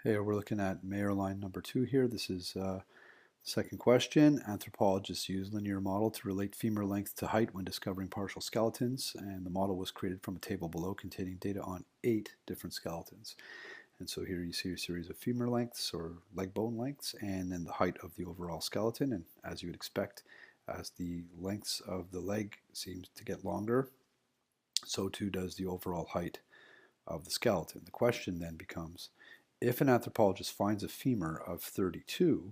Hey, we're looking at Meyer line number 2 here. This is the second question. Anthropologists use linear model to relate femur length to height when discovering partial skeletons, and the model was created from a table below containing data on 8 different skeletons. And so here you see a series of femur lengths or leg bone lengths, and then the height of the overall skeleton. And as you would expect, as the lengths of the leg seems to get longer, so too does the overall height of the skeleton. The question then becomes, if an anthropologist finds a femur of 32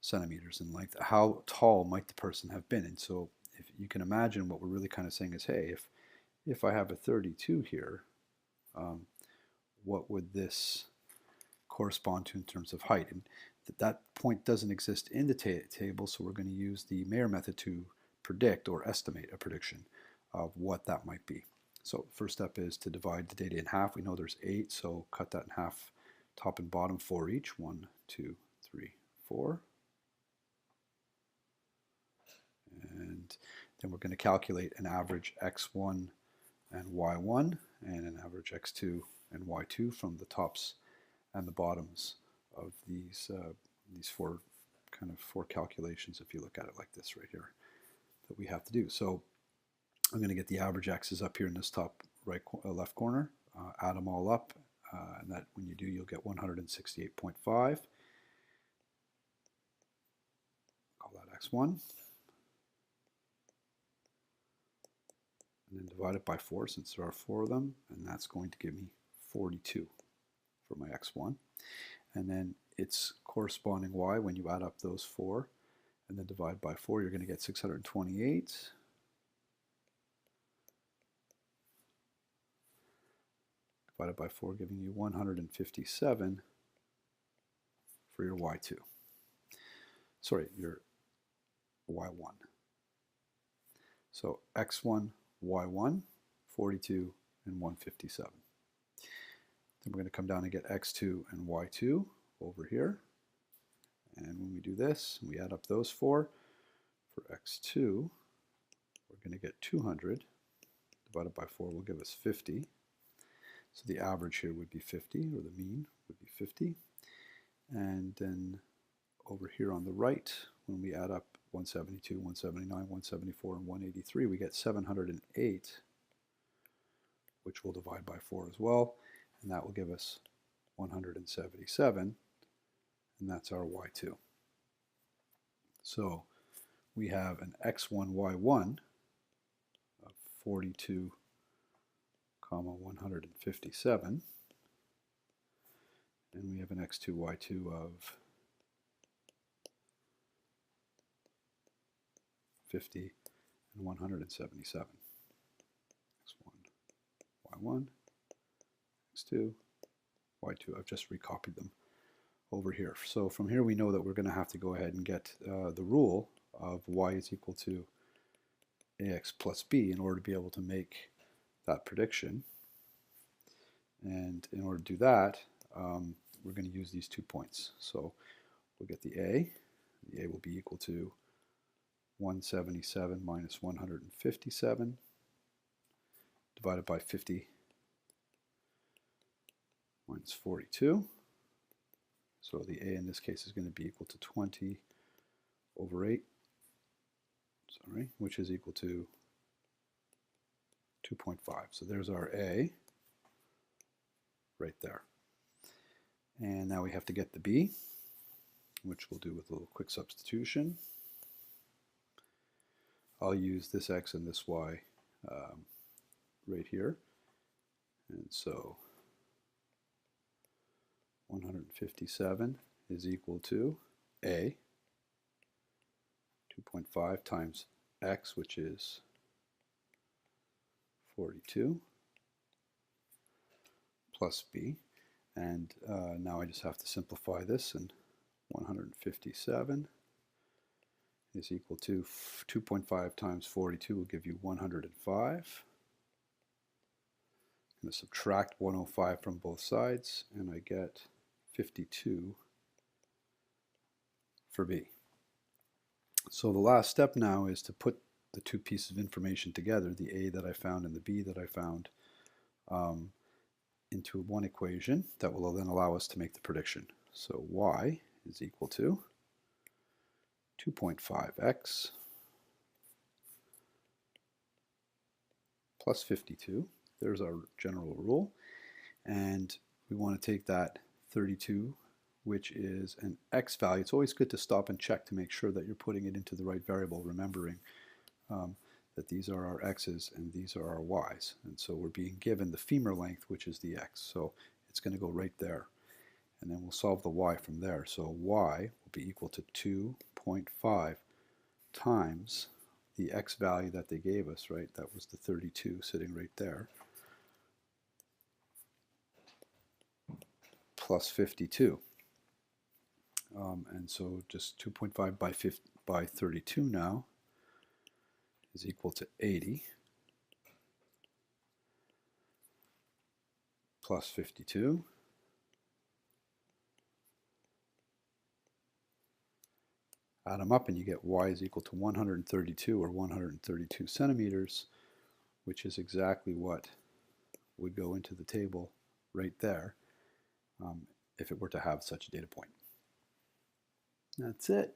centimeters in length, how tall might the person have been? And so if you can imagine, what we're really kind of saying is, hey, if I have a 32 here, what would this correspond to in terms of height? And that point doesn't exist in the table, so we're going to use the Meyer method to predict or estimate a prediction of what that might be. So first step is to divide the data in half. We know there's 8, so cut that in half, top and bottom, 4 each. 1, 2, 3, 4. And then we're going to calculate an average x1 and y1 and an average x2 and y2 from the tops and the bottoms of these four calculations, if you look at it like this right here, that we have to do. So I'm going to get the average x's up here in this top left corner, add them all up, and that when you do, you'll get 168.5. Call that x1. And then divide it by 4 since there are 4 of them, and that's going to give me 42 for my x1. And then its corresponding y, when you add up those 4 and then divide by 4, you're going to get 628. Divided by 4, giving you 157 for your y2. Sorry, your y1. So x1, y1, 42, and 157. Then we're going to come down and get x2 and y2 over here. And when we do this, we add up those 4. For x2, we're going to get 200. Divided by 4 will give us 50. So the average here would be 50, or the mean would be 50. And then over here on the right, when we add up 172, 179, 174, and 183, we get 708, which we'll divide by 4 as well. And that will give us 177, and that's our y2. So we have an x1, y1 of 42, 157, and we have an x2, y2 of 50 and 177. x1, y1, x2, y2. I've just recopied them over here. So from here we know that we're going to have to go ahead and get the rule of y is equal to ax plus b in order to be able to make that prediction. And in order to do that, we're going to use these 2 points. So we'll get the a. The a will be equal to 177 minus 157 divided by 50 minus 42. So the a in this case is going to be equal to 20 over 8, which is equal to 2.5. So there's our a right there. And now we have to get the b, which we'll do with a little quick substitution. I'll use this x and this y right here. And so 157 is equal to a, 2.5 times x, which is 42, plus b. And now I just have to simplify this, and 157 is equal to 2.5 times 42 will give you 105. I'm going to subtract 105 from both sides, and I get 52 for b. So the last step now is to put the 2 pieces of information together, the a that I found and the b that I found, into one equation that will then allow us to make the prediction. So y is equal to 2.5x plus 52. There's our general rule. And we want to take that 32, which is an x value. It's always good to stop and check to make sure that you're putting it into the right variable, remembering that these are our x's and these are our y's. And so we're being given the femur length, which is the x. So it's going to go right there. And then we'll solve the y from there. So y will be equal to 2.5 times the x value that they gave us, right? That was the 32 sitting right there, plus 52. And so just 2.5 by 32 now is equal to 80 plus 52. Add them up and you get y is equal to 132 or 132 centimeters, which is exactly what would go into the table right there if it were to have such a data point. That's it.